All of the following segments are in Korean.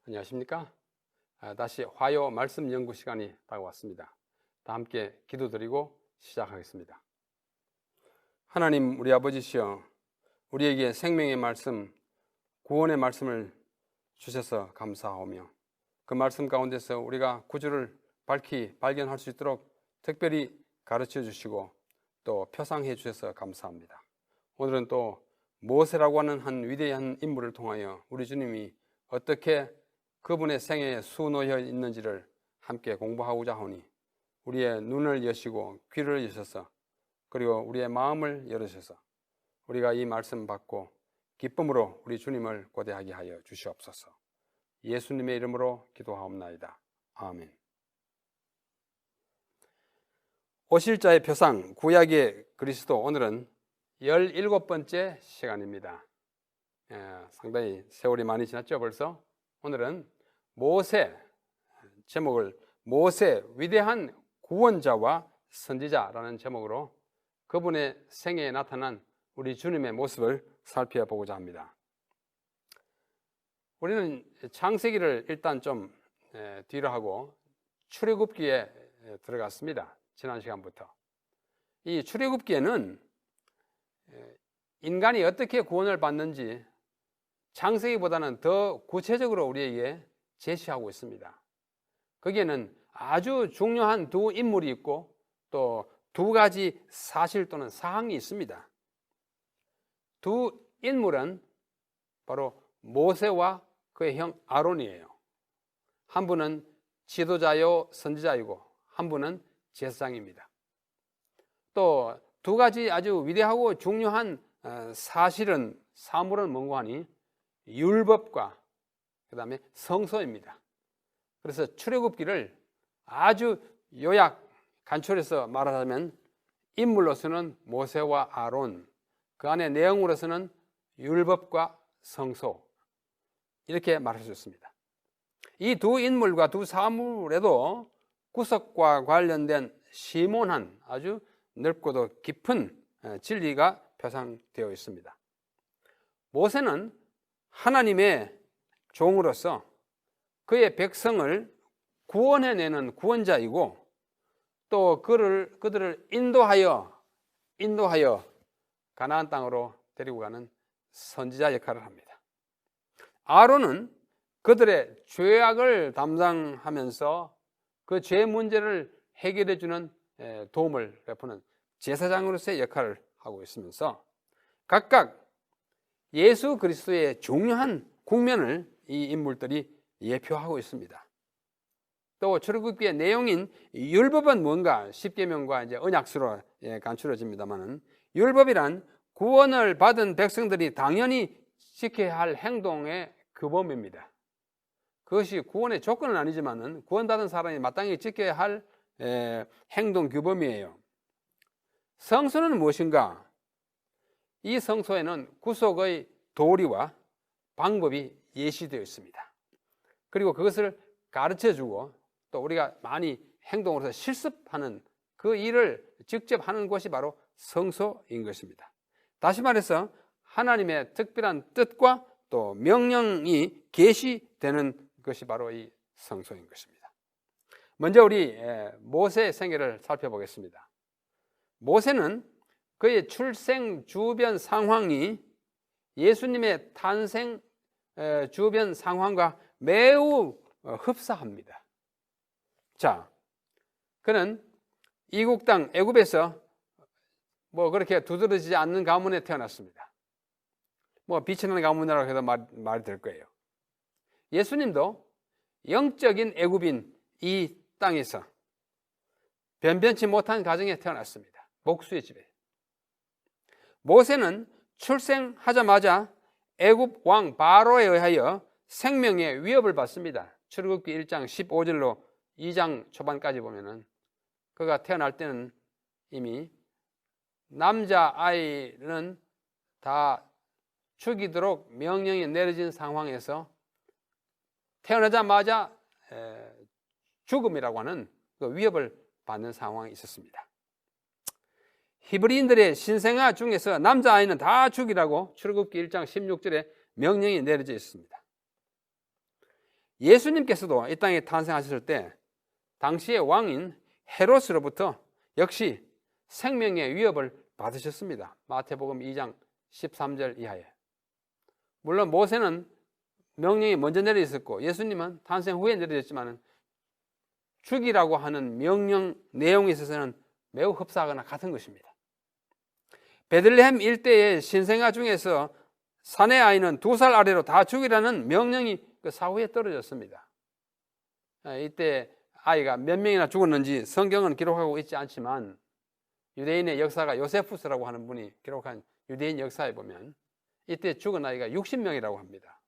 안녕하십니까? 다시 화요 말씀 연구 시간이 다가왔습니다. 다 함께 기도드리고 시작하겠습니다. 하나님 우리 아버지시여, 우리에게 생명의 말씀, 구원의 말씀을 주셔서 감사하오며 그 말씀 가운데서 우리가 구주를 밝히 발견할 수 있도록 특별히 가르쳐 주시고 또 표상해 주셔서 감사합니다. 오늘은 또 모세라고 하는 한 위대한 인물을 통하여 우리 주님이 어떻게 그분의 생애에 수놓여 있는지를 함께 공부하고자 하오니 우리의 눈을 여시고 귀를 여셔서 그리고 우리의 마음을 열으셔서 우리가 이 말씀 받고 기쁨으로 우리 주님을 고대하게 하여 주시옵소서. 예수님의 이름으로 기도하옵나이다. 아멘. 오실 자의 표상, 구약의 그리스도, 오늘은 17번째 시간입니다. 상당히 세월이 많이 지났죠 벌써. 오늘은 모세, 제목을 모세 위대한 구원자와 선지자라는 제목으로 그분의 생애에 나타난 우리 주님의 모습을 살펴보고자 합니다. 우리는 창세기를 일단 좀 뒤로 하고 출애굽기에 들어갔습니다. 지난 시간부터. 이 출애굽기에는 인간이 어떻게 구원을 받는지 창세기보다는 더 구체적으로 우리에게 제시하고 있습니다. 거기에는 아주 중요한 두 인물이 있고 또 두 가지 사실 또는 사항이 있습니다. 두 인물은 바로 모세와 그의 형 아론이에요. 한 분은 지도자요 선지자이고 한 분은 제사장입니다. 또 두 가지 아주 위대하고 중요한 사물은 뭔고 하니 율법과 그 다음에 성소입니다. 그래서 출애굽기를 아주 요약 간추려서 말하자면 인물로서는 모세와 아론, 그 안에 내용으로서는 율법과 성소, 이렇게 말할 수 있습니다. 이 두 인물과 두 사물에도 구속과 관련된 심오한 아주 넓고도 깊은 진리가 표상되어 있습니다. 모세는 하나님의 종으로서 그의 백성을 구원해내는 구원자이고 또 그들을 인도하여 가나안 땅으로 데리고 가는 선지자 역할을 합니다. 아론은 그들의 죄악을 담당하면서 그 죄 문제를 해결해 주는 도움을 베푸는 제사장으로서의 역할을 하고 있으면서 각각 예수 그리스도의 중요한 국면을 이 인물들이 예표하고 있습니다. 또 출애굽기의 내용인 율법은 뭔가? 십계명과 이제 언약수로 간추려집니다만은 율법이란 구원을 받은 백성들이 당연히 지켜야 할 행동의 규범입니다. 그것이 구원의 조건은 아니지만은 구원받은 사람이 마땅히 지켜야 할 행동 규범이에요. 성소는 무엇인가? 이 성소에는 구속의 도리와 방법이 예시되어 있습니다. 그리고 그것을 가르쳐주고 또 우리가 많이 행동으로서 실습하는 그 일을 직접 하는 곳이 바로 성소인 것입니다. 다시 말해서 하나님의 특별한 뜻과 또 명령이 계시되는 것이 바로 이 성소인 것입니다. 먼저 우리 모세의 생애를 살펴보겠습니다. 모세는 그의 출생 주변 상황이 예수님의 탄생 주변 상황과 매우 흡사합니다. 자, 그는 이국 땅 애굽에서 그렇게 두드러지지 않는 가문에 태어났습니다. 빛이 나는 가문이라고 해도 말이 될 거예요. 예수님도 영적인 애굽인 이 땅에서 변변치 못한 가정에 태어났습니다. 목수의 집에. 모세는 출생하자마자 애굽 왕 바로에 의하여 생명의 위협을 받습니다. 출애굽기 1장 15절로 2장 초반까지 보면은 그가 태어날 때는 이미 남자아이는 다 죽이도록 명령이 내려진 상황에서 태어나자마자 죽음이라고 하는 그 위협을 받는 상황이 있었습니다. 히브리인들의 신생아 중에서 남자아이는 다 죽이라고 출애굽기 1장 16절에 명령이 내려져 있습니다. 예수님께서도 이 땅에 탄생하셨을 때 당시의 왕인 헤롯으로부터 역시 생명의 위협을 받으셨습니다. 마태복음 2장 13절 이하에. 물론 모세는 명령이 먼저 내려 있었고 예수님은 탄생 후에 내려졌지만 죽이라고 하는 명령 내용에 있어서는 매우 흡사하거나 같은 것입니다. 베들레헴 일대의 신생아 중에서 사내 아이는 2살 아래로 다 죽이라는 명령이 그 사후에 떨어졌습니다. 이때 아이가 몇 명이나 죽었는지 성경은 기록하고 있지 않지만 유대인의 역사가 요세푸스라고 하는 분이 기록한 유대인 역사에 보면 이때 죽은 아이가 60명이라고 합니다.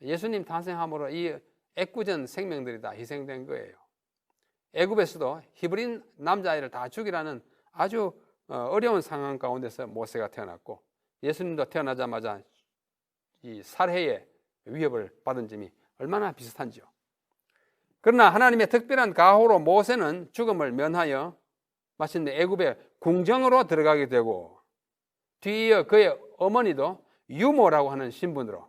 예수님 탄생함으로 이 애꿎은 생명들이 다 희생된 거예요. 애굽에서도 히브리 남자아이를 다 죽이라는 아주 어려운 상황 가운데서 모세가 태어났고 예수님도 태어나자마자 이 살해의 위협을 받은 점이 얼마나 비슷한지요. 그러나 하나님의 특별한 가호로 모세는 죽음을 면하여 마침내 애굽의 궁정으로 들어가게 되고 뒤이어 그의 어머니도 유모라고 하는 신분으로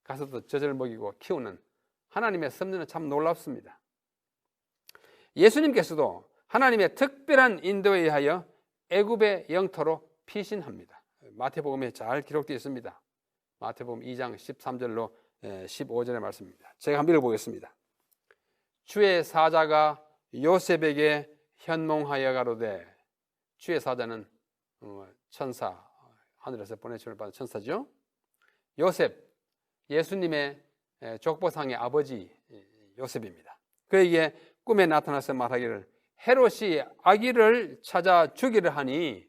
가서도 젖을 먹이고 키우는 하나님의 섭리는 참 놀랍습니다. 예수님께서도 하나님의 특별한 인도에 의하여 애굽의 영토로 피신합니다. 마태복음에 잘 기록되어 있습니다. 마태복음 2장 13절로 15절의 말씀입니다. 제가 한번 읽어보겠습니다. 주의 사자가 요셉에게 현몽하여 가로되, 주의 사자는 천사, 하늘에서 보내심을 받은 천사죠. 요셉, 예수님의 족보상의 아버지 요셉입니다. 그에게 꿈에 나타나서 말하기를 헤롯이 아기를 찾아 죽이려 하니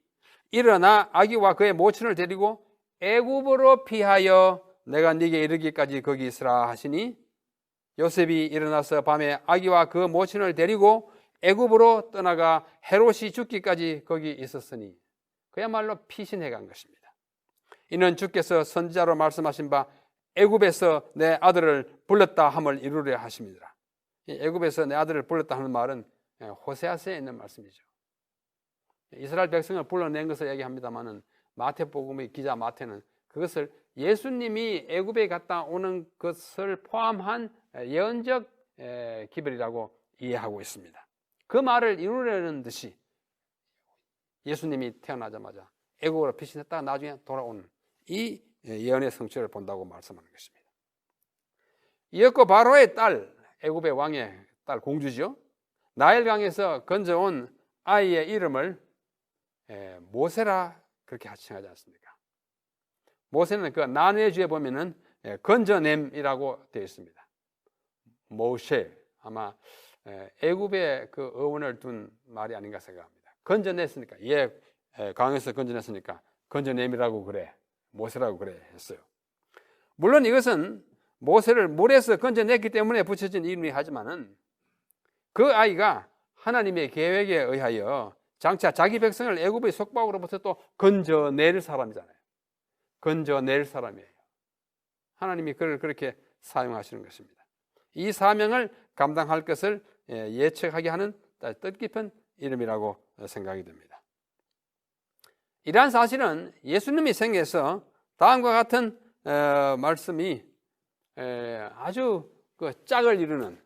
일어나 아기와 그의 모친을 데리고 애굽으로 피하여 내가 네게 이르기까지 거기 있으라 하시니 요셉이 일어나서 밤에 아기와 그 모친을 데리고 애굽으로 떠나가 헤롯이 죽기까지 거기 있었으니 그야말로 피신해 간 것입니다. 이는 주께서 선지자로 말씀하신 바 애굽에서 내 아들을 불렀다 함을 이루려 하십니다. 애굽에서 내 아들을 불렀다 하는 말은 호세아서에 있는 말씀이죠. 이스라엘 백성을 불러낸 것을 얘기합니다마는 마태복음의 기자 마태는 그것을 예수님이 애굽에 갔다 오는 것을 포함한 예언적 기별이라고 이해하고 있습니다. 그 말을 이루려는 듯이 예수님이 태어나자마자 애굽으로 피신했다가 나중에 돌아오는 이 예언의 성취를 본다고 말씀하는 것입니다. 이었고 바로의 딸, 애굽의 왕의 딸 공주죠. 나일강에서 건져온 아이의 이름을 모세라 그렇게 칭하지 않습니까? 모세는 그 난해주에 보면은 건져냄이라고 되어 있습니다. 모세, 아마 애굽의 그 어원을 둔 말이 아닌가 생각합니다. 건져냈으니까, 강에서 건져냈으니까 건져냄이라고 그래, 모세라고 그래 했어요. 물론 이것은 모세를 물에서 건져냈기 때문에 붙여진 이름이 하지만은 그 아이가 하나님의 계획에 의하여 장차 자기 백성을 애굽의 속박으로부터 또 건져낼 사람이잖아요. 건져낼 사람이에요. 하나님이 그를 그렇게 사용하시는 것입니다. 이 사명을 감당할 것을 예측하게 하는 뜻깊은 이름이라고 생각이 됩니다. 이러한 사실은 예수님이 생애에서 다음과 같은 말씀이 아주 그 짝을 이루는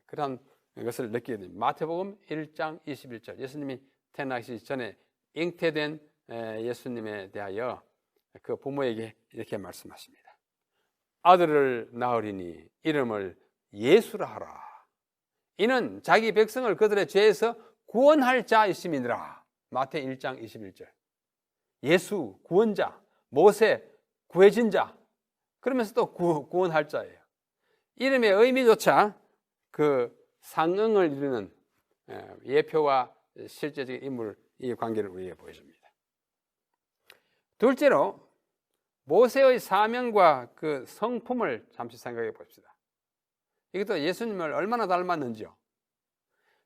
그런 것을 느끼게 됩니다. 마태복음 1장 21절, 예수님이 태어나기 전에 잉태된 예수님에 대하여 그 부모에게 이렇게 말씀하십니다. 아들을 낳으리니 이름을 예수라 하라. 이는 자기 백성을 그들의 죄에서 구원할 자이심이니라. 마태 1장 21절. 예수, 구원자, 모세, 구해진 자, 그러면서 또 구원할 자예요. 이름의 의미조차 그 상응을 이루는 예표와 실제적인 인물, 이 관계를 우리에게 보여줍니다. 둘째로 모세의 사명과 그 성품을 잠시 생각해 봅시다. 이것도 예수님을 얼마나 닮았는지요.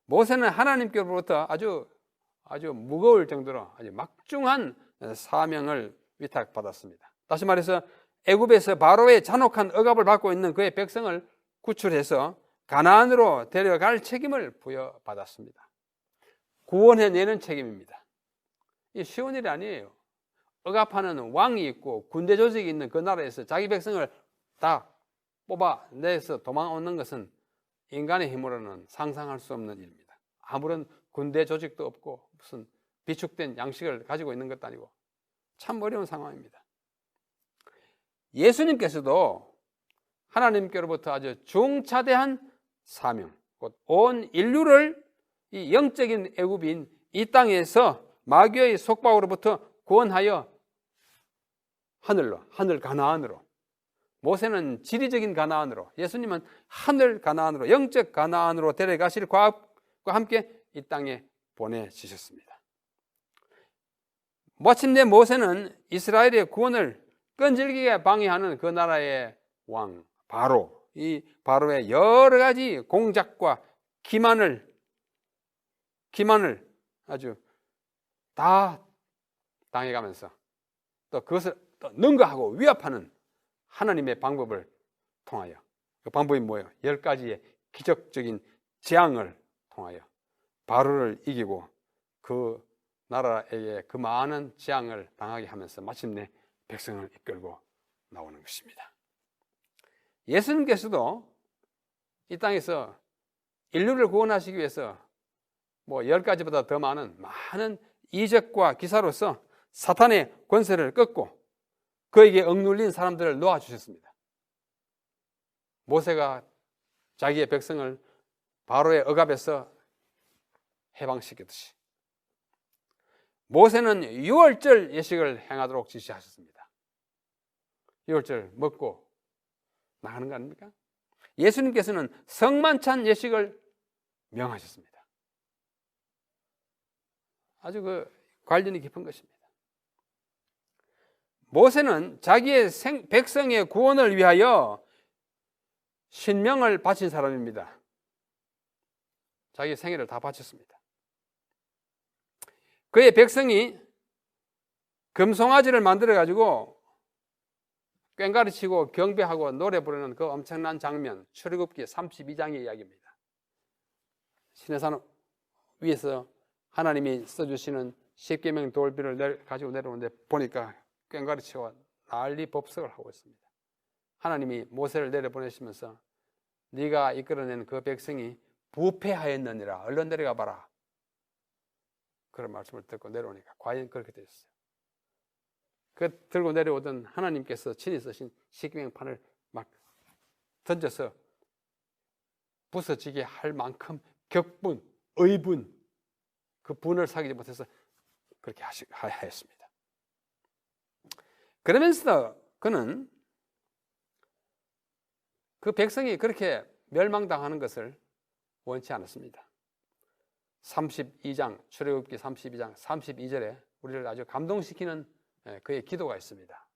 모세는 하나님께로부터 아주 무거울 정도로 아주 막중한 사명을 위탁받았습니다. 다시 말해서 애굽에서 바로의 잔혹한 억압을 받고 있는 그의 백성을 구출해서 가나안으로 데려갈 책임을 부여받았습니다. 구원해내는 책임입니다. 이 쉬운 일이 아니에요. 억압하는 왕이 있고 군대 조직이 있는 그 나라에서 자기 백성을 다 뽑아내서 도망오는 것은 인간의 힘으로는 상상할 수 없는 일입니다. 아무런 군대 조직도 없고 무슨 비축된 양식을 가지고 있는 것도 아니고 참 어려운 상황입니다. 예수님께서도 하나님께로부터 아주 중차대한 사명, 곧 온 인류를 이 영적인 애굽인 이 땅에서 마귀의 속박으로부터 구원하여 하늘 가나안으로, 모세는 지리적인 가나안으로, 예수님은 하늘 가나안으로, 영적 가나안으로 데려가실 과업과 함께 이 땅에 보내주셨습니다. 마침내 모세는 이스라엘의 구원을 끈질기게 방해하는 그 나라의 왕 바로, 이 바로의 여러 가지 공작과 기만을 아주 다 당해가면서 또 그것을 또 능가하고 위협하는 하나님의 방법을 통하여, 그 방법이 뭐예요? 10가지의 기적적인 재앙을 통하여 바로를 이기고 그 나라에게 그 많은 재앙을 당하게 하면서 마침내 백성을 이끌고 나오는 것입니다. 예수님께서도 이 땅에서 인류를 구원하시기 위해서 10가지보다 더 많은 이적과 기사로서 사탄의 권세를 꺾고 그에게 억눌린 사람들을 놓아주셨습니다. 모세가 자기의 백성을 바로의 억압에서 해방시켰듯이 모세는 유월절 예식을 행하도록 지시하셨습니다. 유월절 먹고 나가는 거 아닙니까? 예수님께서는 성만찬 예식을 명하셨습니다. 아주 관련이 깊은 것입니다. 모세는 자기의 백성의 구원을 위하여 신명을 바친 사람입니다. 자기 생애를 다 바쳤습니다. 그의 백성이 금송아지를 만들어 가지고 꽹과리 치고 경배하고 노래 부르는 그 엄청난 장면, 출애굽기 32장의 이야기입니다. 시내산 위에서 하나님이 써주시는 십계명 돌비를 가지고 내려오는데 보니까 꽹과리 치고 난리 법석을 하고 있습니다. 하나님이 모세를 내려보내시면서 네가 이끌어낸 그 백성이 부패하였느니라, 얼른 내려가 봐라, 그런 말씀을 듣고 내려오니까 과연 그렇게 되었어요. 그 들고 내려오던 하나님께서 친히 쓰신 십계명판을 막 던져서 부서지게 할 만큼 격분, 의분, 그 분을 사귀지 못해서 그렇게 하였습니다. 그러면서 그는 그 백성이 그렇게 멸망당하는 것을 원치 않았습니다. 32장, 출애굽기 32장 32절에 우리를 아주 감동시키는 그의 기도가 있습니다.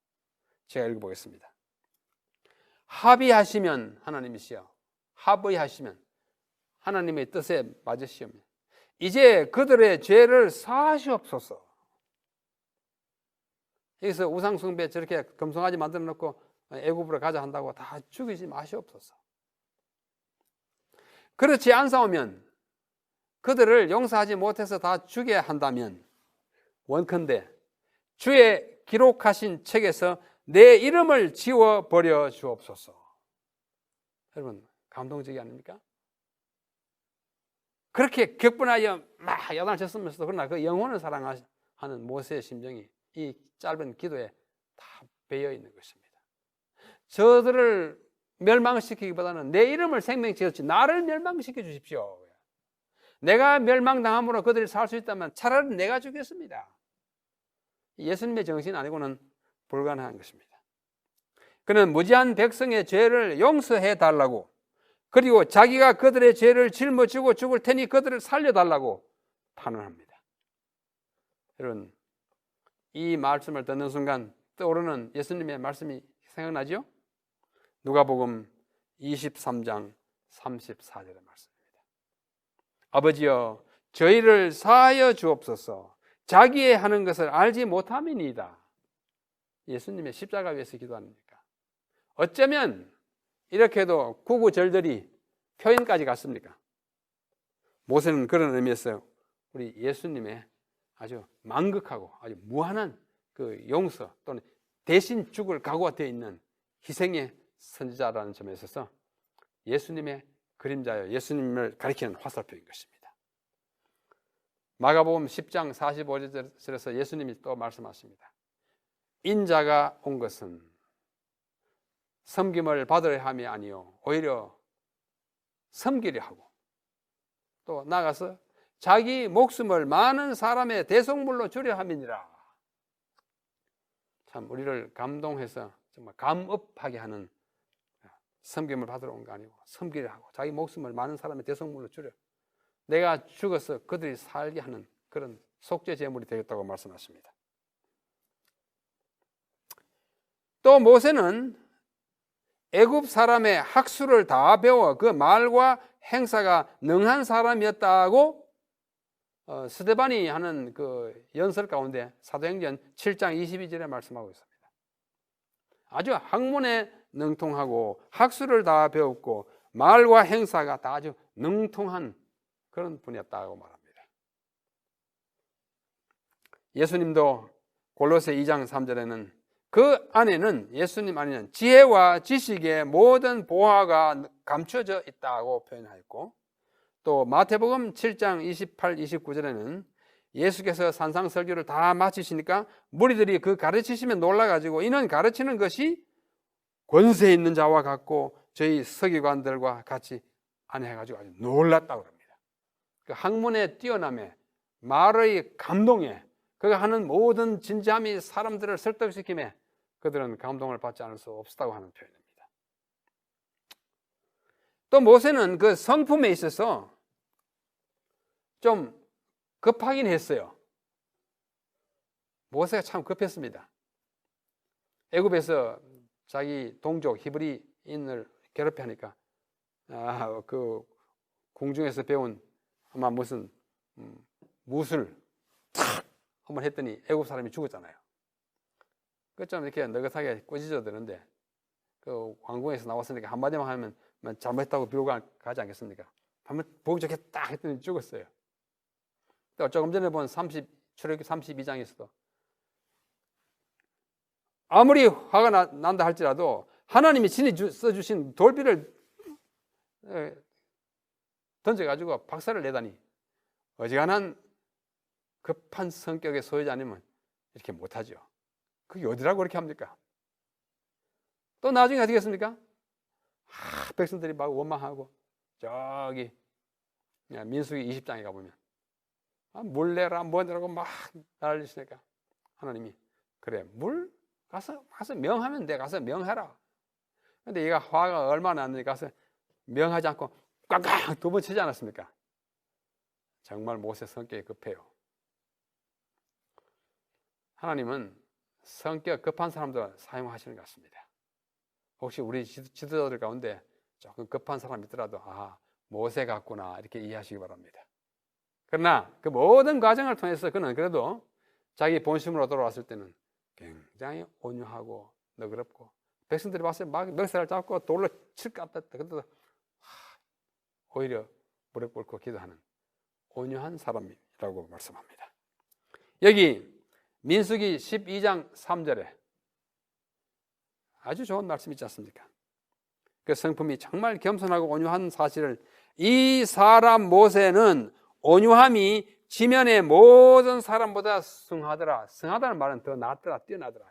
제가 읽어보겠습니다. 합의하시면 하나님이시여, 합의하시면 하나님의 뜻에 맞으시오며 이제 그들의 죄를 사하시옵소서. 여기서 우상숭배 저렇게 금송아지 만들어 놓고 애굽으로 가자 한다고 다 죽이지 마시옵소서. 그렇지 않사오면, 그들을 용서하지 못해서 다 죽게 한다면 원컨대 주의 기록하신 책에서 내 이름을 지워버려 주옵소서. 여러분, 감동적이 아닙니까? 그렇게 격분하여 막 야단을 쳤으면서도 그러나 그 영혼을 사랑하는 모세의 심정이 이 짧은 기도에 다 배어 있는 것입니다. 저들을 멸망시키기보다는 내 이름을 생명지었지 나를 멸망시켜 주십시오. 내가 멸망당함으로 그들이 살 수 있다면 차라리 내가 죽겠습니다. 예수님의 정신 아니고는 불가능한 것입니다. 그는 무지한 백성의 죄를 용서해 달라고, 그리고 자기가 그들의 죄를 짊어지고 죽을 테니 그들을 살려달라고 탄원합니다. 여러분, 이 말씀을 듣는 순간 떠오르는 예수님의 말씀이 생각나죠? 누가복음 23장 34절의 말씀입니다. 아버지여, 저희를 사하여 주옵소서. 자기의 하는 것을 알지 못함이니이다. 예수님의 십자가 위에서 기도합니까? 어쩌면 이렇게도 구구절절히 표현까지 갔습니까? 모세는 그런 의미에서 우리 예수님의 아주 만극하고 아주 무한한 그 용서 또는 대신 죽을 각오가 되어 있는 희생의 선지자라는 점에 있어서 예수님의 그림자여 예수님을 가리키는 화살표인 것입니다. 마가복음 10장 45절에서 예수님이 또 말씀하십니다. 인자가 온 것은 섬김을 받으려 함이 아니요 오히려 섬기려 하고 또 나가서 자기 목숨을 많은 사람의 대속물로 주려 함이니라. 참 우리를 감동해서 정말 감업하게 하는 섬김을 받으러 온 거 아니고 섬기려 하고 자기 목숨을 많은 사람의 대속물로 주려 내가 죽어서 그들이 살게 하는 그런 속죄 제물이 되겠다고 말씀하십니다. 또 모세는 애굽 사람의 학수를 다 배워 그 말과 행사가 능한 사람이었다고 스데반이 하는 그 연설 가운데 사도행전 7장 22절에 말씀하고 있습니다. 아주 학문에 능통하고 학수를 다 배웠고 말과 행사가 다 아주 능통한 그런 분이었다고 말합니다. 예수님도 골로새 2장 3절에는 그 안에는 예수님 안에는 지혜와 지식의 모든 보화가 감춰져 있다고 표현하였고 또 마태복음 7장 28, 29절에는 예수께서 산상설교를 다 마치시니까 무리들이 그 가르치시면 놀라가지고 이는 가르치는 것이 권세 있는 자와 같고 저희 서기관들과 같이 안해가지고 아주 놀랐다고 합니다. 그 학문의 뛰어남에 말의 감동에 그가 하는 모든 진지함이 사람들을 설득시킴에 그들은 감동을 받지 않을 수 없었다고 하는 표현입니다. 또 모세는 그 성품에 있어서 좀 급하긴 했어요. 모세가 참 급했습니다. 애굽에서 자기 동족 히브리인을 괴롭게 하니까 그 궁중에서 배운 아마 무슨 무술 탁 한번 했더니 애굽 사람이 죽었잖아요. 그 좀 이렇게 느긋하게 꾸짖어 드는데 그 왕궁에서 나왔으니까 한마디만 하면 잘못했다고 비고 가지 않겠습니까? 한번 보기 좋게 딱 했더니 죽었어요. 또 조금 전에 본 출애굽기 32장에서도 아무리 화가 난다 할지라도 하나님이 친히 써주신 돌비를 던져가지고 박살을 내다니 어지간한 급한 성격의 소유자 아니면 이렇게 못하죠. 그게 어디라고 그렇게 합니까? 또 나중에 어떻게 했습니까? 백성들이 막 원망하고 저기 민수기 20장에 가보면 물 내라 뭐내라고 막 난리치니까 하나님이 그래 물 가서 명하면 돼 가서 명해라. 근데 얘가 화가 얼마나 났는지 가서 명하지 않고 꽝꽝 2번 치지 않았습니까? 정말 모세 성격이 급해요. 하나님은 성격 급한 사람들 사용하시는 것 같습니다. 혹시 우리 지도자들 가운데 조금 급한 사람이 있더라도 모세 같구나 이렇게 이해하시기 바랍니다. 그러나 그 모든 과정을 통해서 그는 그래도 자기 본심으로 돌아왔을 때는 굉장히 온유하고 너그럽고 백성들이 봤을 때 막 멱살을 잡고 돌로 칠 것 같았다. 그래도 오히려 무릎 꿇고 기도하는 온유한 사람이라고 말씀합니다. 여기 민수기 12장 3절에 아주 좋은 말씀 있지 않습니까? 그 성품이 정말 겸손하고 온유한 사실을 이 사람 모세는 온유함이 지면의 모든 사람보다 승하더라. 승하다는 말은 더 낫더라, 뛰어나더라.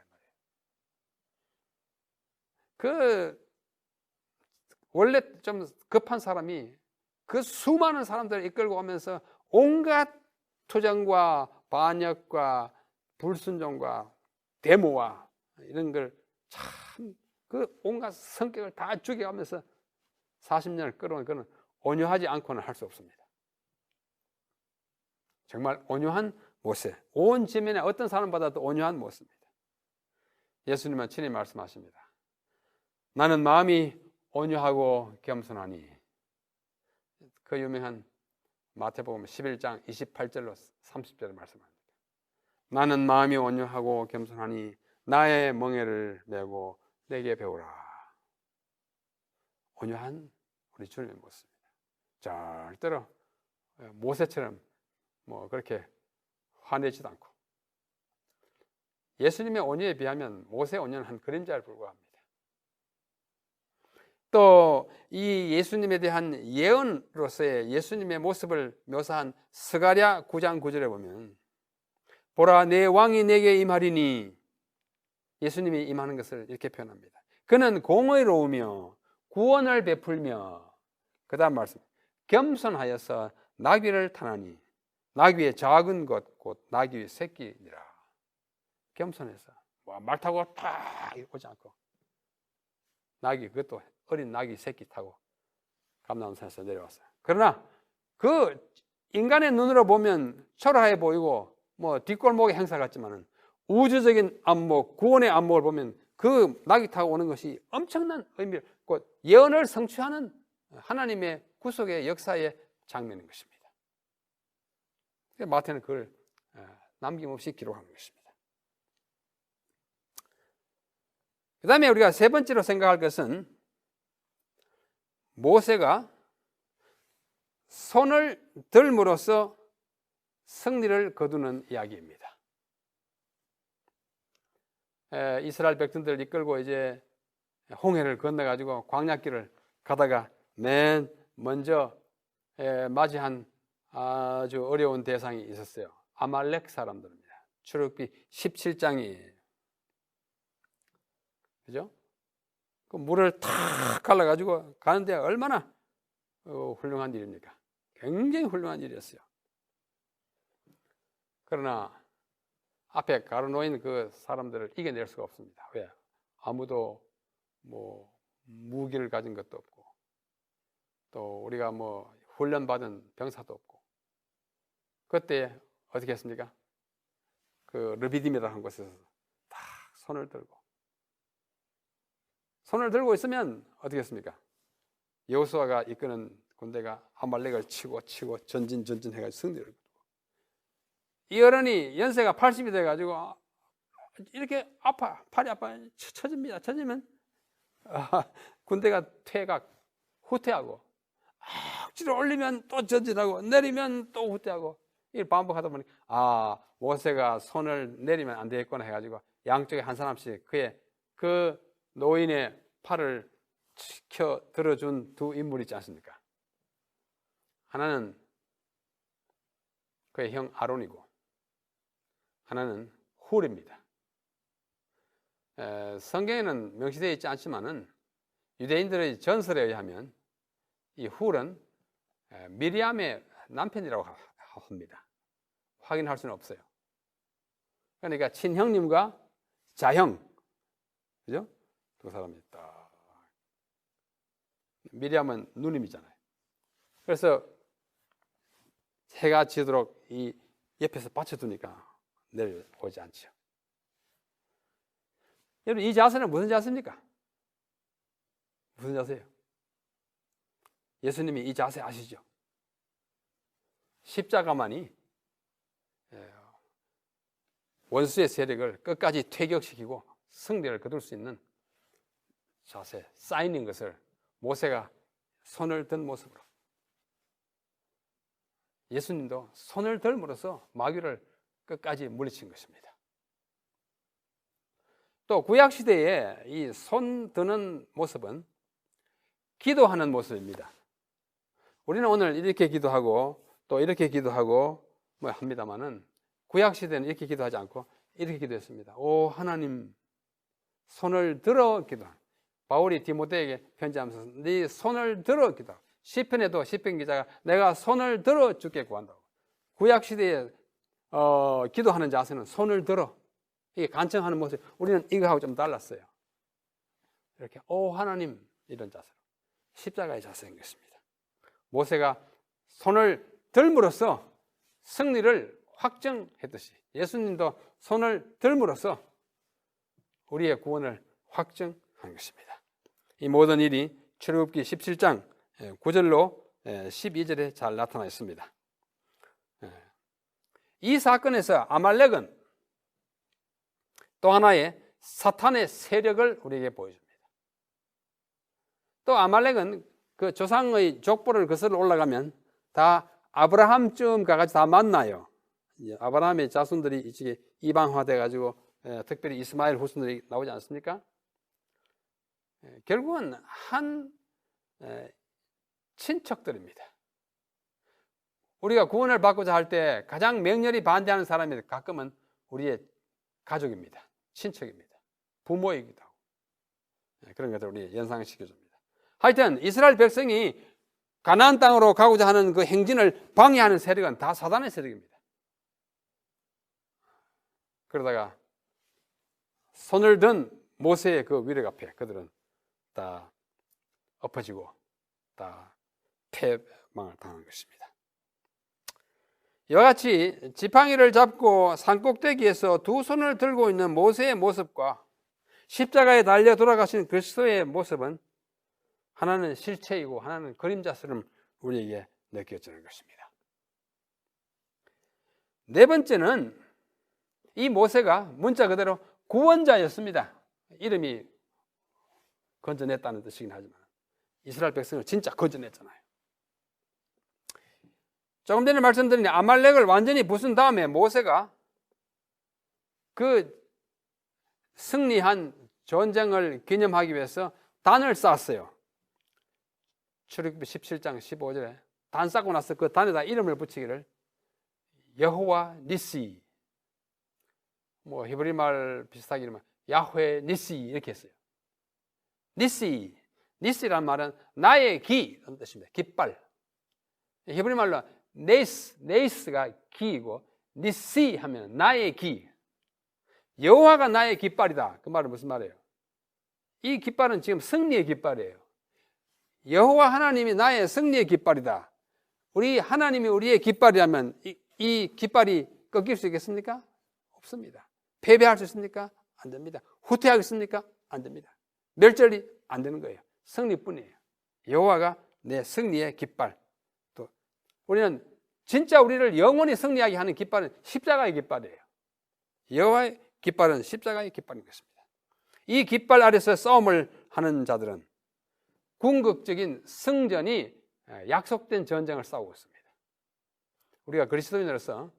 원래 좀 급한 사람이 그 수많은 사람들을 이끌고 오면서 온갖 투정과 반역과 불순종과 데모와 이런 걸 참 그 온갖 성격을 다 죽여가면서 40년을 끌어온 그는 온유하지 않고는 할 수 없습니다. 정말 온유한 모세, 온 지면에 어떤 사람보다도 온유한 모세입니다. 예수님은 친히 말씀하십니다. 나는 마음이 온유하고 겸손하니. 그 유명한 마태복음 11장 28절로 30절을 말씀합니다. 나는 마음이 온유하고 겸손하니 나의 멍에를 메고 내게 배우라. 온유한 우리 주님의 모습입니다. 절대로 모세처럼 그렇게 화내지도 않고 예수님의 온유에 비하면 모세의 온유는 한 그림자에 불과합니다. 또 이 예수님에 대한 예언으로서의 예수님의 모습을 묘사한 스가랴 9장 9절에 보면 보라 내 왕이 내게 임하리니, 예수님이 임하는 것을 이렇게 표현합니다. 그는 공의로우며 구원을 베풀며, 그 다음 말씀, 겸손하여서 나귀를 타나니 나귀의 작은 것 곧 나귀의 새끼니라. 겸손해서 말 타고 탁 오지 않고, 나귀, 그것도 어린 나귀 새끼 타고 감람산에서 내려왔어요. 그러나 그 인간의 눈으로 보면 초라해 보이고 뭐 뒷골목의 행사 같지만은 우주적인 안목, 구원의 안목을 보면 그 나귀 타고 오는 것이 엄청난 의미를, 곧 예언을 성취하는 하나님의 구속의 역사의 장면인 것입니다. 마태는 그걸 남김없이 기록하는 것입니다. 그 다음에 우리가 세 번째로 생각할 것은 모세가 손을 들므로써 승리를 거두는 이야기입니다. 이스라엘 백성들을 이끌고 이제 홍해를 건너가지고 광야길을 가다가 맨 먼저 맞이한 아주 어려운 대상이 있었어요. 아말렉 사람들입니다. 출애굽기 17장이에요. 그죠? 그 물을 탁 갈라가지고 가는데 얼마나 훌륭한 일입니까? 굉장히 훌륭한 일이었어요. 그러나 앞에 가로놓인 그 사람들을 이겨낼 수가 없습니다. 왜? 아무도 뭐 무기를 가진 것도 없고, 또 우리가 뭐 훈련받은 병사도 없고, 그때 어떻게 했습니까? 그 르비딤이라는 곳에서 딱 손을 들고 있으면 어떻게 했습니까? 여호수아가 이끄는 군대가 아말렉을 치고 전진 해가지고 승리를 거두고, 이 어른이 연세가 80이 돼가지고 이렇게 팔이 아파 쳐집니다. 쳐지면 군대가 후퇴하고, 억지로 올리면 또 전진하고 내리면 또 후퇴하고, 이걸 반복하다 보니 모세가 손을 내리면 안 되겠구나 해가지고 양쪽에 한 사람씩 그 노인의 팔을 지켜 들어준 두 인물이 있지 않습니까? 하나는 그의 형 아론이고 하나는 훌입니다. 성경에는 명시되어 있지 않지만은 유대인들의 전설에 의하면 이 훌은 미리암의 남편이라고 합니다. 확인할 수는 없어요. 그러니까 친형님과 자형, 그죠? 두 사람이 있다. 미리암은 누님이잖아요. 그래서 해가 지도록 이 옆에서 받쳐두니까 내려오지 않죠. 여러분, 이 자세는 무슨 자세입니까? 무슨 자세예요? 예수님이 이 자세 아시죠? 십자가만이 원수의 세력을 끝까지 퇴격시키고 승리를 거둘 수 있는 자세, 사인인 것을 모세가 손을 든 모습으로, 예수님도 손을 들므로써 마귀를 끝까지 물리친 것입니다. 또 구약시대에 이 손 드는 모습은 기도하는 모습입니다. 우리는 오늘 이렇게 기도하고 또 이렇게 기도하고 뭐 합니다만은, 구약시대는 이렇게 기도하지 않고 이렇게 기도했습니다. 오 하나님, 손을 들어 기도하는, 바울이 디모데에게 편지하면서 네 손을 들어 기도. 시편에도 시편 기자가 내가 손을 들어 주께 구한다고. 구약시대에 기도하는 자세는 손을 들어, 이게 간청하는 모습. 우리는 이거하고 좀 달랐어요. 이렇게 오 하나님, 이런 자세로 십자가의 자세인 것입니다. 모세가 손을 들므로써 승리를 확정했듯이 예수님도 손을 들므로써 우리의 구원을 확정한 것입니다. 이 모든 일이 출애굽기 17장 9절로 12절에 잘 나타나 있습니다. 이 사건에서 아말렉은 또 하나의 사탄의 세력을 우리에게 보여줍니다. 또 아말렉은 그 조상의 족보를 거슬러 올라가면 다 아브라함쯤 가가지고 다 만나요. 아브라함의 자손들이 이쪽에 이방화돼 가지고 특별히 이스마엘 후손들이 나오지 않습니까? 결국은 한 친척들입니다. 우리가 구원을 받고자 할 때 가장 맹렬히 반대하는 사람이 가끔은 우리의 가족입니다. 친척입니다. 부모이기도 하고. 그런 것들을 우리 연상시켜줍니다. 하여튼 이스라엘 백성이 가나안 땅으로 가고자 하는 그 행진을 방해하는 세력은 다 사단의 세력입니다. 그러다가 손을 든 모세의 그 위력 앞에 그들은 다 엎어지고 다 패망을 당한 것입니다. 이와 같이 지팡이를 잡고 산꼭대기에서 두 손을 들고 있는 모세의 모습과 십자가에 달려 돌아가신 그리스도의 모습은 하나는 실체이고 하나는 그림자처럼 우리에게 느껴지는 것입니다. 네 번째는 이 모세가 문자 그대로 구원자였습니다. 이름이 건져냈다는 뜻이긴 하지만 이스라엘 백성을 진짜 건져냈잖아요. 조금 전에 말씀드린 아말렉을 완전히 부순 다음에 모세가 그 승리한 전쟁을 기념하기 위해서 단을 쌓았어요. 출애굽기 17장 15절에 단 쌓고 나서 그 단에다 이름을 붙이기를 여호와 니시, 뭐 히브리 말 비슷하게 이러면 야훼 니시 이렇게 했어요. 니시란 말은 나의 기라는 뜻입니다. 깃발. 히브리 말로 네이스가 기이고 니시 하면 나의 기. 여호와가 나의 깃발이다. 그 말은 무슨 말이에요? 이 깃발은 지금 승리의 깃발이에요. 여호와 하나님이 나의 승리의 깃발이다. 우리 하나님이 우리의 깃발이라면 이 깃발이 꺾일 수 있겠습니까? 없습니다. 패배할 수 있습니까? 안 됩니다. 후퇴하겠습니까? 안 됩니다. 멸절이 안 되는 거예요. 승리뿐이에요. 여호와가 내 승리의 깃발. 또 우리는 진짜 우리를 영원히 승리하게 하는 깃발은 십자가의 깃발이에요. 여호와의 깃발은 십자가의 깃발인 것입니다. 이 깃발 아래서 싸움을 하는 자들은 궁극적인 승전이 약속된 전쟁을 싸우고 있습니다. 우리가 그리스도인으로서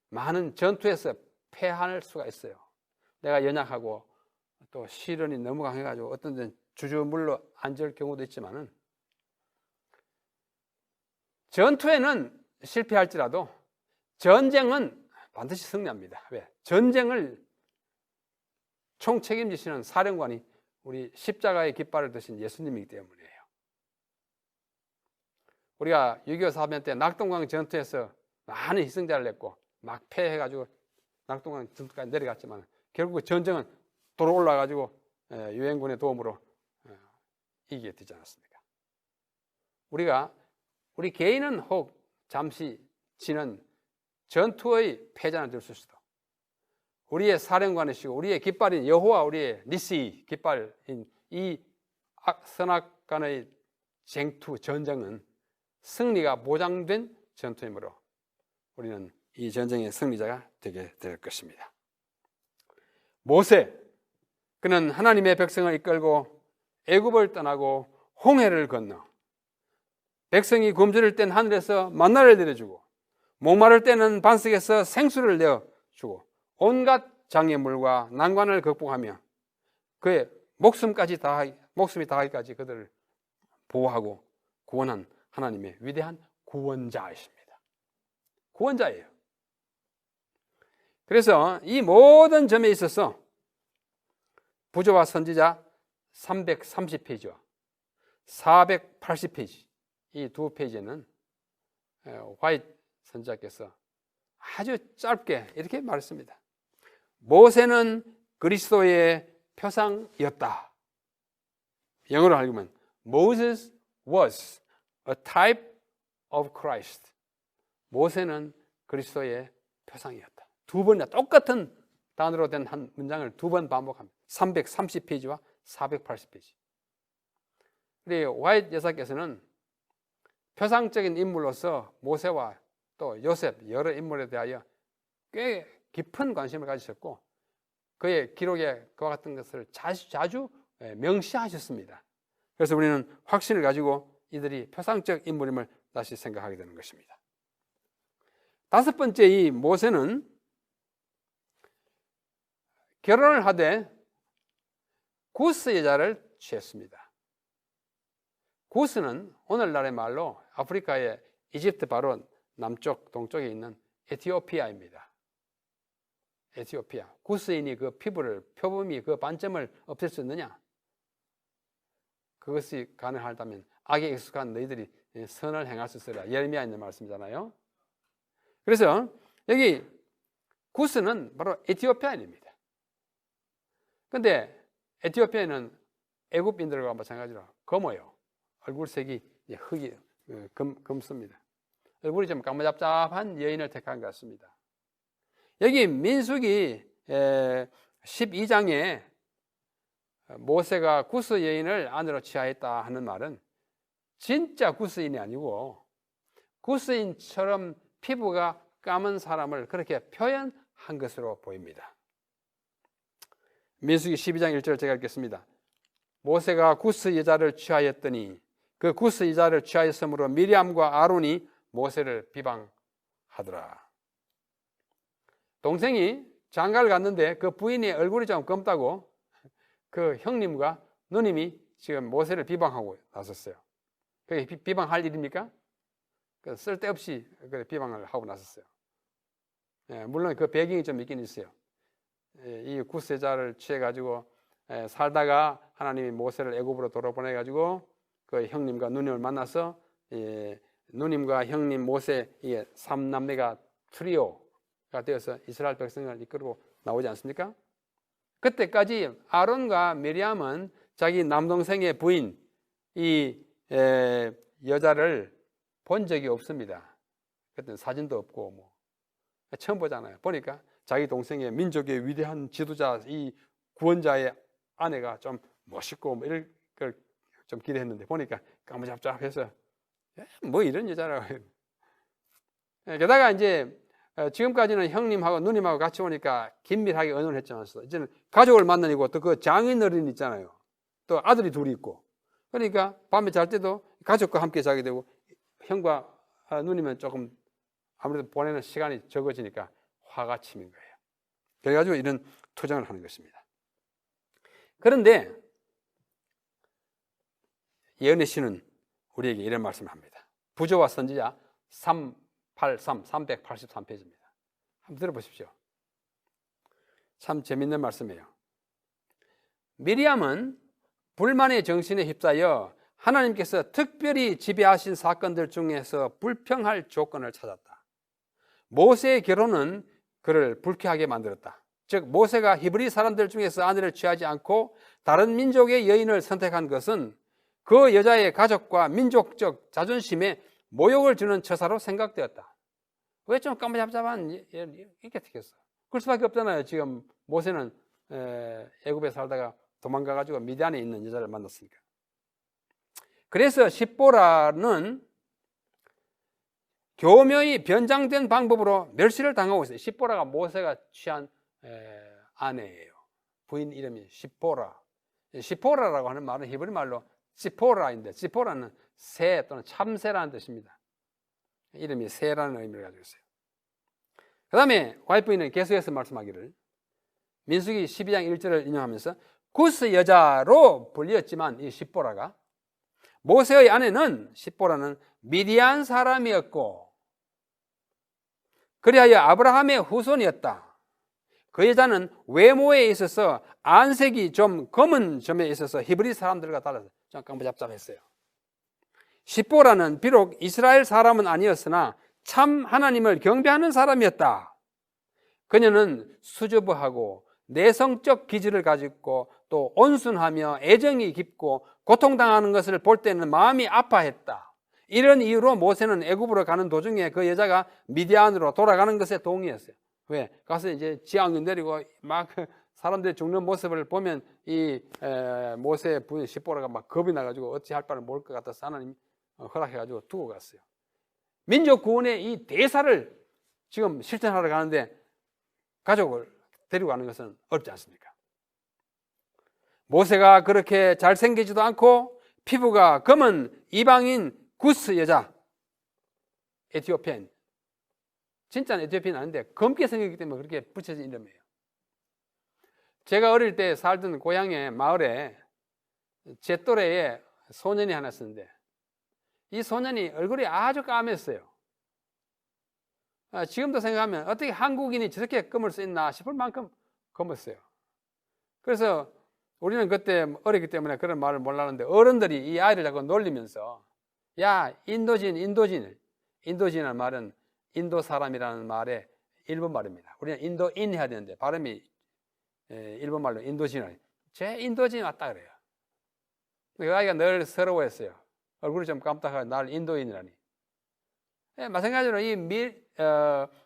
많은 전투에서 패할 수가 있어요. 내가 연약하고 또 시련이 너무 강해가지고 어떤 데는 주저물러 앉을 경우도 있지만은 전투에는 실패할지라도 전쟁은 반드시 승리합니다. 왜? 전쟁을 총책임지시는 사령관이 우리 십자가의 깃발을 드신 예수님이기 때문이에요. 우리가 6.25 사변 때 낙동강 전투에서 많은 희생자를 냈고 막 패해가지고 낙동강 전투까지 내려갔지만 결국 전쟁은 돌아올라가지고 유엔군의 도움으로 이기게 되지 않았습니까? 우리 개인은 혹 잠시 지는 전투의 패자는 될 수 있어도 우리의 사령관이시고 우리의 깃발인 여호와 우리의 니시 깃발인 이 선악간의 쟁투 전쟁은 승리가 보장된 전투이므로 우리는 이 전쟁의 승리자가 되게 될 것입니다. 모세, 그는 하나님의 백성을 이끌고 애굽을 떠나고 홍해를 건너 백성이 굶주릴 땐 하늘에서 만나를 내려주고 목마를 때는 반석에서 생수를 내어주고 온갖 장애물과 난관을 극복하며 그의 목숨이 다하기까지 그들을 보호하고 구원한 하나님의 위대한 구원자이십니다. 구원자예요. 그래서 이 모든 점에 있어서 부조와 선지자 330페이지와 480페이지 이 두 페이지는 화이트 선지자께서 아주 짧게 이렇게 말했습니다. 모세는 그리스도의 표상이었다. 영어로 하면 Moses was a type of Christ. 모세는 그리스도의 표상이었다. 두 번이나 똑같은 단어로 된 한 문장을 두 번 반복합니다. 330페이지와 480페이지. 우리 화이트 여사께서는 표상적인 인물로서 모세와 또 요셉 여러 인물에 대하여 꽤 깊은 관심을 가지셨고 그의 기록에 그와 같은 것을 자주 명시하셨습니다. 그래서 우리는 확신을 가지고 이들이 표상적 인물임을 다시 생각하게 되는 것입니다. 다섯 번째, 이 모세는 결혼을 하되 구스 여자를 취했습니다. 구스는 오늘날의 말로 아프리카의 이집트 바로 남쪽 동쪽에 있는 에티오피아입니다. 에티오피아. 구스인이 그 피부를, 표범이 그 반점을 없앨 수 있느냐? 그것이 가능하다면 악에 익숙한 너희들이 선을 행할 수 있으라. 예레미야에 있는 말씀이잖아요. 그래서 여기 구스는 바로 에티오피아인입니다. 근데 에티오피아는 애굽인들과 마찬가지로 검어요. 얼굴색이 흑이 검습니다. 얼굴이 좀 까무잡잡한 여인을 택한 것 같습니다. 여기 민수기 12장에 모세가 구스 여인을 아내로 취하였다 하는 말은 진짜 구스인이 아니고 구스인처럼 피부가 까만 사람을 그렇게 표현한 것으로 보입니다. 민수기 12장 1절 제가 읽겠습니다. 모세가 구스 여자를 취하였더니 그 구스 여자를 취하였으므로 미리암과 아론이 모세를 비방하더라. 동생이 장가를 갔는데 그 부인이 얼굴이 좀 검다고 그 형님과 누님이 지금 모세를 비방하고 나섰어요. 그게 비방할 일입니까? 쓸데없이 비방을 하고 나섰어요. 물론 그 배경이 좀 있긴 있어요. 이 구스 여자를 취해가지고 살다가 하나님이 모세를 애굽으로 돌아보내가지고 그 형님과 누님을 만나서 누님과 형님 모세 삼남매가 트리오가 되어서 이스라엘 백성을 이끌고 나오지 않습니까? 그때까지 아론과 미리암은 자기 남동생의 부인 이 여자를 본 적이 없습니다. 그때는 사진도 없고 뭐 처음 보잖아요. 보니까 자기 동생의 민족의 위대한 지도자 이 구원자의 아내가 좀 멋있고 뭐 이럴 걸 좀 기대했는데 보니까 까무잡잡해서 뭐 이런 여자라고. 게다가 이제 지금까지는 형님하고 누님하고 같이 오니까 긴밀하게 의논을 했지 않았어. 이제는 가족을 만나니고 또 그 장인어른 있잖아요. 또 아들이 둘이 있고. 그러니까 밤에 잘 때도 가족과 함께 자게 되고 형과 누님은 조금 아무래도 보내는 시간이 적어지니까 화가 치민 거예요. 그래가지고 이런 투정을 하는 것입니다. 그런데 예언의 시는 우리에게 이런 말씀을 합니다. 부조와 선지자 383페이지입니다. 한번 들어보십시오. 참 재밌는 말씀이에요. 미리암은 불만의 정신에 휩싸여 하나님께서 특별히 지배하신 사건들 중에서 불평할 조건을 찾았다. 모세의 결혼은 그를 불쾌하게 만들었다. 즉 모세가 히브리 사람들 중에서 아내를 취하지 않고 다른 민족의 여인을 선택한 것은 그 여자의 가족과 민족적 자존심에 모욕을 주는 처사로 생각되었다. 왜 좀 까무잡잡한 이렇게 되겠어? 그럴 수밖에 없잖아요. 지금 모세는 애굽에 살다가 도망가가지고 미디안에 있는 여자를 만났으니까. 그래서 십보라는 교묘히 변장된 방법으로 멸시를 당하고 있어요. 십보라가 모세가 취한 아내예요. 부인 이름이 십보라. 십보라라고 하는 말은 히브리 말로 지포라인데 지포라는 새 또는 참새라는 뜻입니다. 이름이 새라는 의미를 가지고 있어요. 그 다음에 와이프인은 계속해서 말씀하기를 민수기 12장 1절을 인용하면서 구스 여자로 불렸지만 이 십보라가 모세의 아내는 십보라는 미디안 사람이었고 그리하여 아브라함의 후손이었다. 그 여자는 외모에 있어서 안색이 좀 검은 점에 있어서 히브리 사람들과 달라서 좀 까무잡잡했어요. 십보라는 비록 이스라엘 사람은 아니었으나 참 하나님을 경배하는 사람이었다. 그녀는 수줍어하고 내성적 기질을 가지고 또 온순하며 애정이 깊고 고통당하는 것을 볼 때는 마음이 아파했다. 이런 이유로 모세는 애굽으로 가는 도중에 그 여자가 미디안으로 돌아가는 것에 동의했어요. 왜? 가서 이제 지팡이 내리고 막 사람들이 죽는 모습을 보면 이 모세의 부인 십보라가 막 겁이 나가지고 어찌할 바를 모를 것 같아서 하나님 허락해가지고 두고 갔어요. 민족 구원의 이 대사를 지금 실천하러 가는데 가족을 데리고 가는 것은 어렵지 않습니까? 모세가 그렇게 잘생기지도 않고 피부가 검은 이방인 구스 여자 에티오피아인, 진짜는 에티오피아는 아닌데 검게 생겼기 때문에 그렇게 붙여진 이름이에요. 제가 어릴 때 살던 고향의 마을에 제 또래의 소년이 하나 있었는데 이 소년이 얼굴이 아주 까맸어요. 지금도 생각하면 어떻게 한국인이 저렇게 검을 수 있나 싶을 만큼 검었어요. 그래서 우리는 그때 어렸기 때문에 그런 말을 몰랐는데 어른들이 이 아이를 자꾸 놀리면서 야, 인도진이라는 말은 인도 사람이라는 말의 일본 말입니다. 우리는 인도인 해야 되는데 발음이 일본 말로 인도진이. 제 인도진 왔다 그래요. 그 아이가 늘 서러워했어요. 얼굴이 좀 깜빡하고 날 인도인이라니. 마찬가지로 이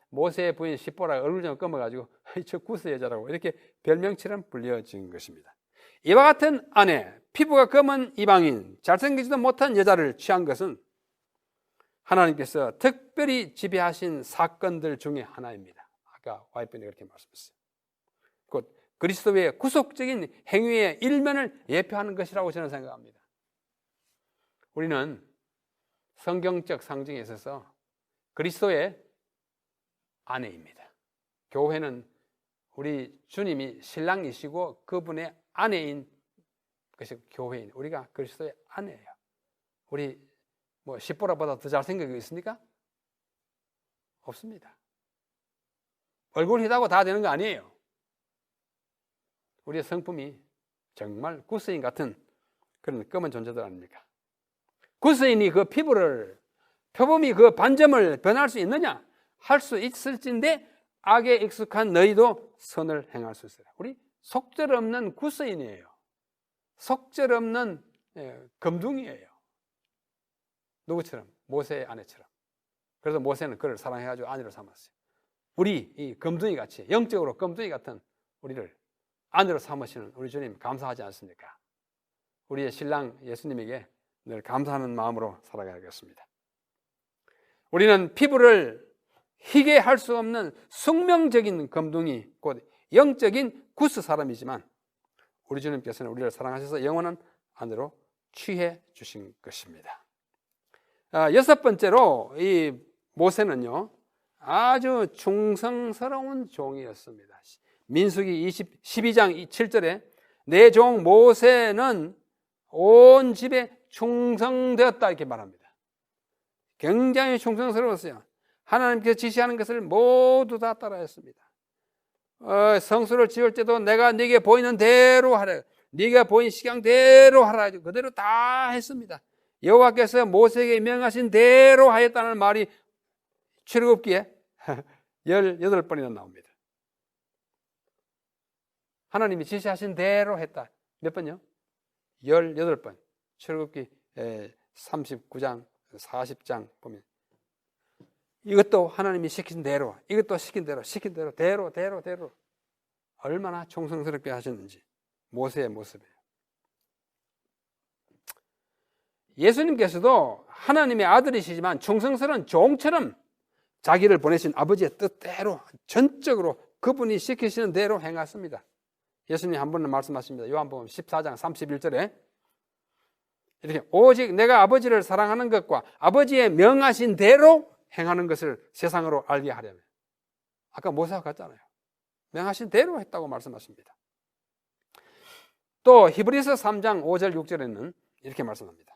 모세의 부인 시보라가 얼굴 좀 검어가지고 저 구스 여자라고 이렇게 별명처럼 불려진 것입니다. 이와 같은 아내, 피부가 검은 이방인, 잘생기지도 못한 여자를 취한 것은 하나님께서 특별히 지배하신 사건들 중에 하나입니다. 아까 와이프님 그렇게 말씀했어요. 곧 그리스도의 구속적인 행위의 일면을 예표하는 것이라고 저는 생각합니다. 우리는 성경적 상징에 있어서 그리스도의 아내입니다. 교회는 우리 주님이 신랑이시고 그분의 아내인 것이 교회인, 우리가 그리스도의 아내예요. 우리 시보라보다 더 잘생긴 거 있습니까? 없습니다. 얼굴 희다고 다 되는 거 아니에요. 우리의 성품이 정말 구스인 같은 그런 검은 존재들 아닙니까? 구스인이 그 피부를, 표범이 그 반점을 변할 수 있느냐? 할 수 있을진데 악에 익숙한 너희도 선을 행할 수 있어요. 우리 속절없는 구스인이에요. 속절없는 검둥이에요. 누구처럼? 모세의 아내처럼. 그래서 모세는 그를 사랑해가지고 아내로 삼았어요. 우리 이 검둥이 같이, 영적으로 검둥이 같은 우리를 아내로 삼으시는 우리 주님 감사하지 않습니까? 우리의 신랑 예수님에게 늘 감사하는 마음으로 살아가야겠습니다. 우리는 피부를 희게 할 수 없는 숙명적인 검둥이, 곧 영적인 구스 사람이지만 우리 주님께서는 우리를 사랑하셔서 영원한 아내로 취해 주신 것입니다. 여섯 번째로 이 모세는요 아주 충성스러운 종이었습니다. 민수기 12장 7절에 내 종 모세는 온 집에 충성되었다 이렇게 말합니다. 굉장히 충성스러웠어요. 하나님께서 지시하는 것을 모두 다 따라했습니다. 성소를 지을 때도 내가 네게 보이는 대로 하라, 네가 보인 식양대로 하라, 그대로 다 했습니다. 여호와께서 모세에게 명하신 대로 하였다는 말이 출애굽기에 18번이나 나옵니다. 하나님이 지시하신 대로 했다. 몇 번요? 18번. 출애굽기 39장, 40장 보면 이것도 하나님이 시킨 대로, 이것도 시킨 대로, 대로 얼마나 충성스럽게 하셨는지 모세의 모습이에요. 예수님께서도 하나님의 아들이시지만 충성스러운 종처럼 자기를 보내신 아버지의 뜻대로 전적으로 그분이 시키시는 대로 행하십니다. 예수님 한 번은 말씀하십니다. 요한복음 14장 31절에 이렇게 오직 내가 아버지를 사랑하는 것과 아버지의 명하신 대로 행하는 것을 세상으로 알게 하려면, 아까 모세와 같잖아요. 명하신 대로 했다고 말씀하십니다. 또 히브리서 3장 5절 6절에는 이렇게 말씀합니다.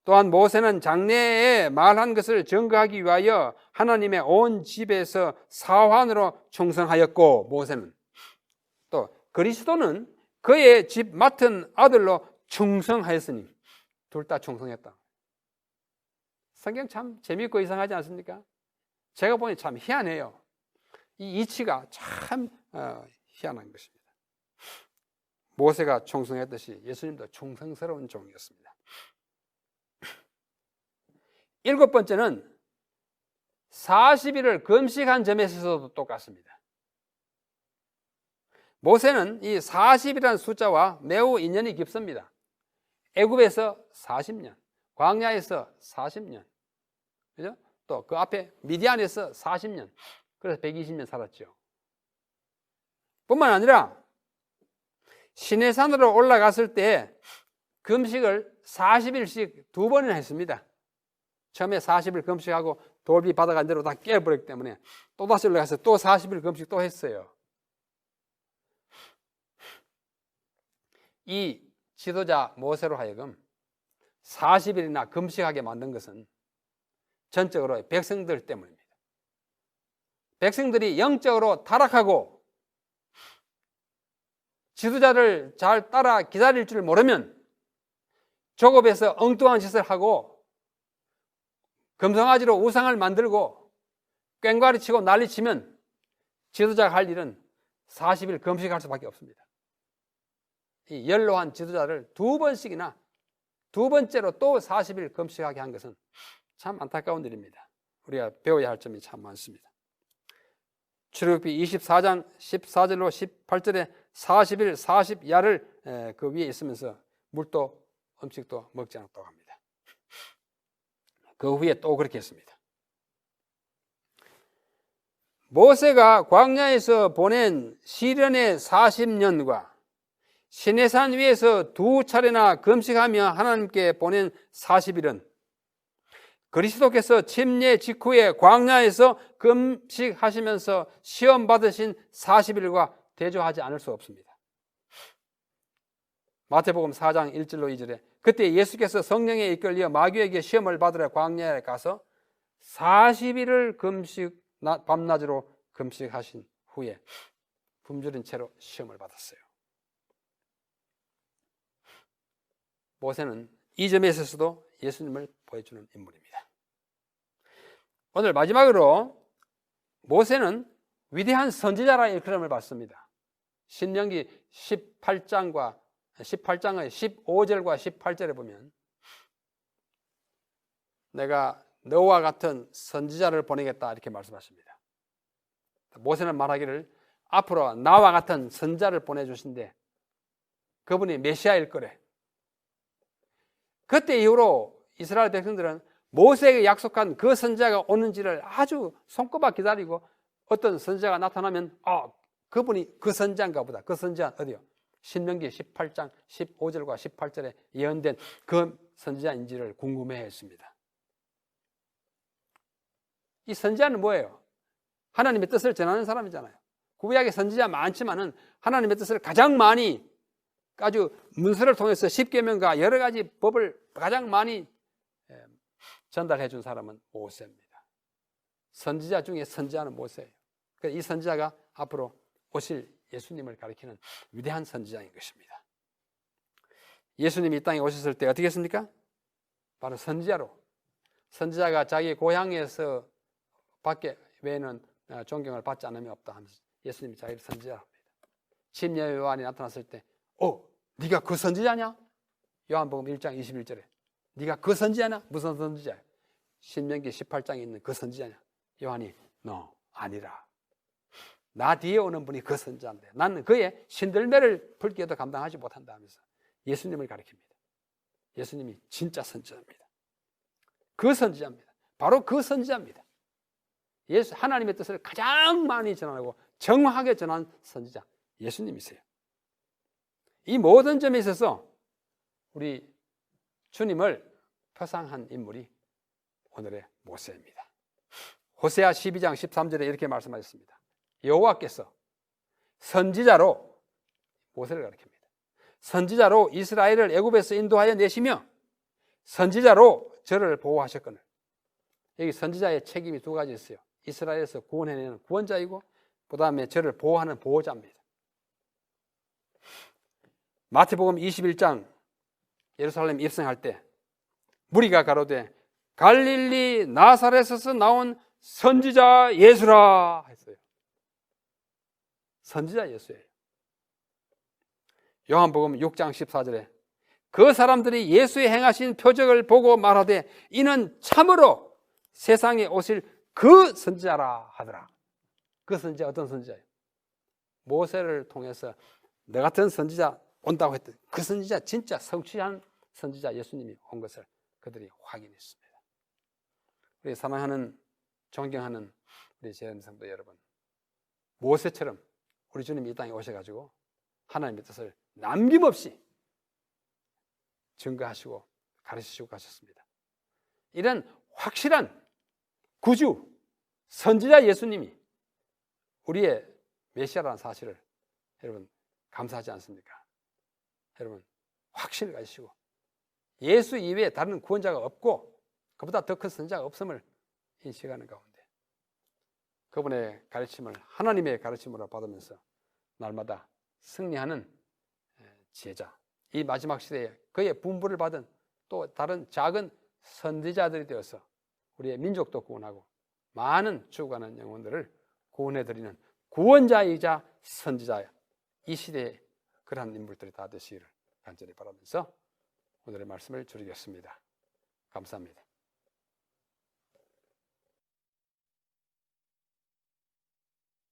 또한 모세는 장래에 말한 것을 증거하기 위하여 하나님의 온 집에서 사환으로 충성하였고, 모세는 또 그리스도는 그의 집 맡은 아들로 충성하였으니 둘 다 충성했다. 성경 참 재미있고 이상하지 않습니까? 제가 보니 참 희한해요. 이 이치가 참 희한한 것입니다. 모세가 충성했듯이 예수님도 충성스러운 종이었습니다. 7번째는 40일을 금식한 점에 있어서도 똑같습니다. 모세는 이 40이라는 숫자와 매우 인연이 깊습니다. 애굽에서 40년, 광야에서 40년, 그죠? 또 그 앞에 미디안에서 40년, 그래서 120년 살았죠. 뿐만 아니라 시내산으로 올라갔을 때 금식을 40일씩 2번이나 했습니다. 처음에 40일 금식하고 돌비 바다가 대로 다 깨버렸기 때문에 또다시 올라가서 또 40일 금식 또 했어요. 이 지도자 모세로 하여금 40일이나 금식하게 만든 것은 전적으로 백성들 때문입니다. 백성들이 영적으로 타락하고 지도자를 잘 따라 기다릴 줄 모르면 조급해서 엉뚱한 짓을 하고 금송아지로 우상을 만들고 꽹과리 치고 난리치면 지도자가 할 일은 40일 금식할 수밖에 없습니다. 이 연로한 지도자를 두 번씩이나 두 번째로 또 40일 금식하게 한 것은 참 안타까운 일입니다. 우리가 배워야 할 점이 참 많습니다. 출애굽기 24장 14절로 18절에 40일 40야를 그 위에 있으면서 물도 음식도 먹지 않았다고 합니다. 그 후에 또 그렇게 했습니다. 모세가 광야에서 보낸 시련의 40년과 시내산 위에서 두 차례나 금식하며 하나님께 보낸 40일은 그리스도께서 침례 직후에 광야에서 금식하시면서 시험 받으신 40일과 대조하지 않을 수 없습니다. 마태복음 4장 1절로 2절에 그때 예수께서 성령에 이끌려 마귀에게 시험을 받으러 광야에 가서 40일을 밤낮으로 금식하신 후에 굶주린 채로 시험을 받았어요. 모세는 이 점에 있어서도 예수님을 보여주는 인물입니다. 오늘 마지막으로 모세는 위대한 선지자라 일컬음을 받습니다. 신명기 18장의 15절과 18절에 보면 내가 너와 같은 선지자를 보내겠다 이렇게 말씀하십니다. 모세는 말하기를 앞으로 나와 같은 선지자를 보내주신데 그분이 메시아일 거래. 그때 이후로 이스라엘 백성들은 모세에게 약속한 그 선지자가 오는지를 아주 손꼽아 기다리고 어떤 선지자가 나타나면 그분이 그 선지자인가 보다. 그 선지자는 어디요? 신명기 18장 15절과 18절에 예언된 그 선지자인지를 궁금해했습니다. 이 선지자는 뭐예요? 하나님의 뜻을 전하는 사람이잖아요. 구약의 선지자 많지만은 하나님의 뜻을 가장 많이 아주 문서를 통해서 십계명과 여러 가지 법을 가장 많이 전달해 준 사람은 모세입니다. 선지자 중에 선지자는 모세예요. 이 선지자가 앞으로 오실 예수님을 가리키는 위대한 선지자인 것입니다. 예수님이 이 땅에 오셨을 때 어떻게 했습니까? 바로 선지자로. 선지자가 자기 고향에서 밖에 외에는 존경을 받지 않으면 없다 하면서 예수님이 자기를 선지자로 합니다. 침례 요한이 나타났을 때 네가 그 선지자냐? 요한복음 1장 21절에 네가 그 선지자냐? 무슨 선지자야? 신명기 18장에 있는 그 선지자냐? 요한이 너 아니라 나 뒤에 오는 분이 그 선지자인데 나는 그의 신들매를 풀기에도 감당하지 못한다 하면서 예수님을 가리킵니다. 예수님이 진짜 선지자입니다. 그 선지자입니다. 바로 그 선지자입니다. 하나님의 뜻을 가장 많이 전하고 정확하게 전한 선지자 예수님이세요. 이 모든 점에 있어서 우리 주님을 표상한 인물이 오늘의 모세입니다. 호세아 12장 13절에 이렇게 말씀하셨습니다. 여호와께서 선지자로 모세를 가리킵니다. 선지자로 이스라엘을 애굽에서 인도하여 내시며 선지자로 저를 보호하셨거늘. 여기 선지자의 책임이 두 가지 있어요. 이스라엘에서 구원해내는 구원자이고 그 다음에 저를 보호하는 보호자입니다. 마태복음 21장 예루살렘 입성할 때 무리가 가로되 갈릴리 나사렛에서 나온 선지자 예수라 했어요. 선지자 예수예요. 요한복음 6장 14절에 그 사람들이 예수의 행하신 표적을 보고 말하되 이는 참으로 세상에 오실 그 선지자라 하더라. 그 선지자 어떤 선지자예요? 모세를 통해서 너 같은 선지자 온다고 했던 그 선지자, 진짜 성취한 선지자 예수님이 온 것을 그들이 확인했습니다. 우리 사랑하는 존경하는 우리 재림 성도 여러분, 모세처럼 우리 주님이 이 땅에 오셔가지고 하나님의 뜻을 남김없이 증거하시고 가르치시고 가셨습니다. 이런 확실한 구주 선지자 예수님이 우리의 메시아라는 사실을 여러분 감사하지 않습니까? 여러분 확신을 가지시고 예수 이외에 다른 구원자가 없고 그보다 더 큰 선자가 없음을 인식하는 가운데 그분의 가르침을 하나님의 가르침으로 받으면서 날마다 승리하는 제자, 이 마지막 시대에 그의 분부를 받은 또 다른 작은 선지자들이 되어서 우리의 민족도 구원하고 많은 죽어가는 영혼들을 구원해드리는 구원자이자 선지자, 이 시대에 그러한 인물들이 다 되시기를 간절히 바라면서 오늘의 말씀을 줄이겠습니다. 감사합니다.